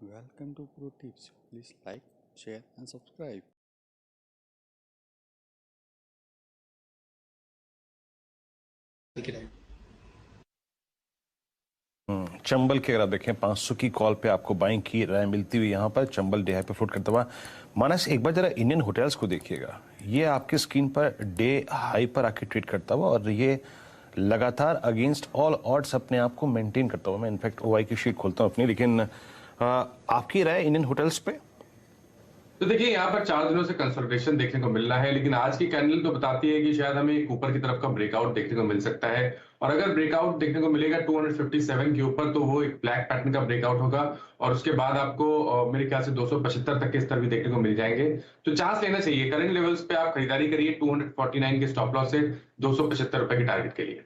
Welcome to Pro Tips. Please like, share, and subscribe. Chambal के अगर आप देखें 500 की कॉल पे आपको बाइंग की राय मिलती हुई यहाँ पर चंबल डे हाई पे फ्लोट करता हुआ। मानस एक बार जरा इंडियन होटल्स को देखिएगा, ये आपकी स्क्रीन पर डे हाई पर आके ट्रेड करता हुआ और ये लगातार अगेंस्ट ऑल ऑड्स अपने आप को मेंटेन करता हुआ। मैं इनफैक्ट ओआई की शीट खोलता हूँ अपनी, लेकिन आपकी राय इंडियन होटल्स पे? तो देखिए यहाँ पर 4 दिनों से कंसोलिडेशन देखने को मिल रहा है, लेकिन आज की कैंडल तो बताती है कि शायद हमें एक ऊपर की तरफ का ब्रेकआउट देखने को मिल सकता है। और अगर ब्रेकआउट देखने को मिलेगा 257 के ऊपर, तो वो एक ब्लैक पैटर्न का ब्रेकआउट होगा और उसके बाद आपको मेरे ख्याल से 275 तक के स्तर भी देखने को मिल जाएंगे। तो चांस लेना चाहिए। करंट लेवल्स पे आप खरीदारी करिए 249 के स्टॉप लॉस से 275 रुपए की टारगेट के लिए।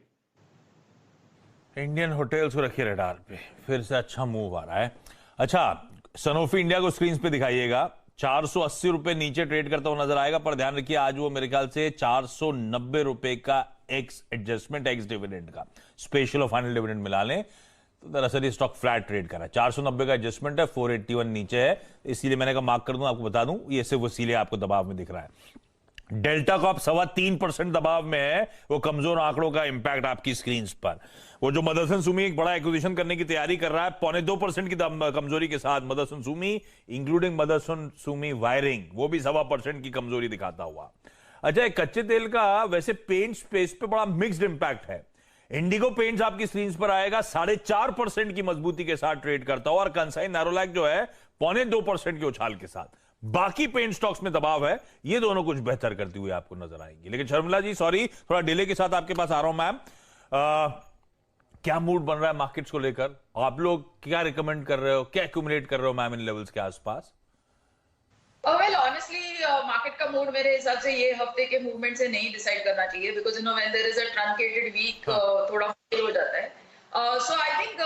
इंडियन होटल्स को रखिए रडार पे, फिर से अच्छा मूव आ रहा है। अच्छा, सनोफी इंडिया को स्क्रीन पे दिखाइएगा। 480 रुपए नीचे ट्रेड करता हुआ नजर आएगा, पर ध्यान रखिए आज वो मेरे ख्याल से 490 रुपए का एक्स एडजस्टमेंट, एक्स डिविडेंड का स्पेशल और फाइनल डिविडेंड मिला लें तो दरअसल ये स्टॉक फ्लैट ट्रेड कर रहा है। 490 का एडजस्टमेंट है, 481 नीचे है, इसीलिए मैंने कहा मार्क कर दूं, आपको बता दूं ये सिर्फ इसीलिए आपको दबाव में दिख रहा है। डेल्टा कॉप 3.25% दबाव में है, वो कमजोर आंकड़ों का इंपैक्ट आपकी स्क्रीन पर। वो जो मदरसन सुमी एक बड़ा एक्विजिशन करने की तैयारी कर रहा है, 2.25% की कमजोरी के साथ मदरसन सुमी, इंक्लूडिंग मदरसन सुमी वायरिंग, वो भी 1.25% की कमजोरी दिखाता हुआ। अच्छा, एक कच्चे तेल का वैसे पेंट स्पेस पे बड़ा मिक्स्ड इंपैक्ट है। इंडिगो पेंट्स आपकी स्क्रीन पर आएगा 4.5% की मजबूती के साथ ट्रेड करता हुआ, और कंसाई नैरोलैक जो है 2.25% के उछाल के साथ। बाकी पेंट स्टॉक्स में दबाव है, ये दोनों कुछ बेहतर करती हुई आपको नजर आएंगी। लेकिन शर्मिला जी, सॉरी थोड़ा डिले के साथ आपके पास आ रहा हूं मैम। क्या मूड बन रहा है मार्केट्स को लेकर? आप लोग क्या रिकमेंड कर रहे हो, क्या एक्यूमुलेट कर रहे हो मैम इन लेवल्स के आसपास? वेल ऑनेस्टली मार्केट का मूड मेरे हिसाब से ये हफ्ते के मूवमेंट से नहीं डिसाइड करना चाहिए, because when there is a truncated week थोड़ा मुश्किल हो जाता है। So I think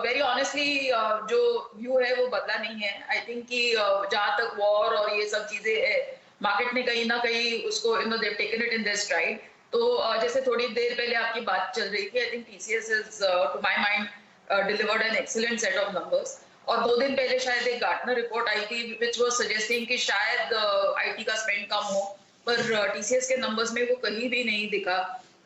very honestly जो व्यू है वो बदला नहीं है। आई थिंक कि जहां तक वॉर और ये सब चीजें है, मार्केट ने कहीं ना कहीं उसको they have taken it in their STRIDE. तो जैसे थोड़ी देर पहले आपकी बात चल रही थी, I think TCS is to my mind delivered an excellent set of numbers. और 2 दिन पहले शायद एक गार्टनर रिपोर्ट आई थी विच वाज सजेस्टिंग कि शायद आईटी का स्पेंड कम हो, पर टीसीएस के नंबर्स में वो कहीं भी नहीं दिखा।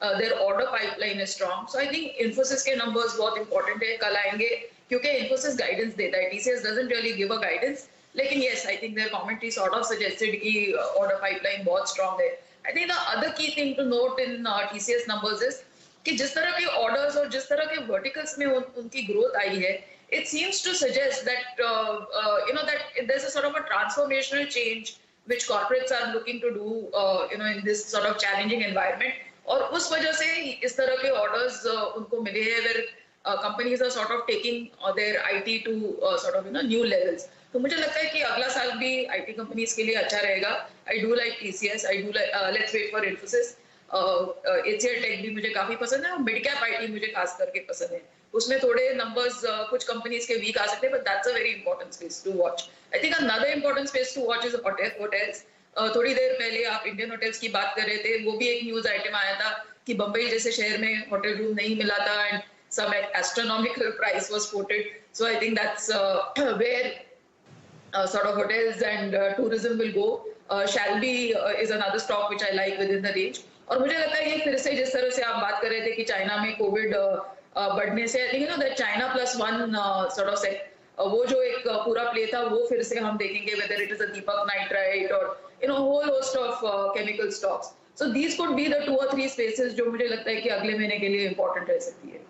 Their order pipeline is strong. So I think Infosys के नंबर्स बहुत इंपॉर्टेंट है, कल आएंगे, क्योंकि इन्फोसिस गाइडेंस देता है, TCS doesn't really give a guidance. लेकिन yes, I think their commentary sort of suggested कि ऑर्डर पाइपलाइन बहुत स्ट्रांग है। I think the other key thing to note in TCS numbers is कि जिस तरह के ऑर्डर्स और जिस तरह के वर्टिकल्स में उनकी ग्रोथ आई है, it seems to suggest that that there's a sort of a transformational change which corporates are looking to do in this sort of challenging environment, और उस वजह से इस तरह के orders उनको मिले हैं where companies are sort of taking their IT to sort of new levels। तो मुझे लगता है कि अगला साल भी IT कंपनीज के लिए अच्छा रहेगा। I do like TCS, I do like let's wait for Infosys। HCL tech भी मुझे काफी पसंद है और मिड कैप आईटी मुझे खास करके पसंद है। उसमें थोड़े नंबर्स कुछ कंपनीज के वीक आ सकते हैं, but that's a very important space to watch. I think another important space to watch is hotels. थोड़ी देर पहले आप इंडियन होटल्स की बात कर रहे थे, वो भी एक न्यूज आइटम आया था कि बंबई जैसे शहर में होटल रूम नहीं मिला था and some astronomical price was quoted. So I think that's where sort of hotels and tourism will go। Shalby is another stock which I like within the range। और मुझे लगता है ये फिर से जिस तरह से आप बात कर रहे थे कि चाइना में कोविड बढ़ने say that China +1 sort of वो जो एक पूरा प्ले था वो फिर से हम देखेंगे, whether it is a Deepak nitrite और whole host of chemical stocks। So these could be the 2 or 3 spaces जो मुझे लगता है कि अगले महीने के लिए इंपॉर्टेंट रह सकती है।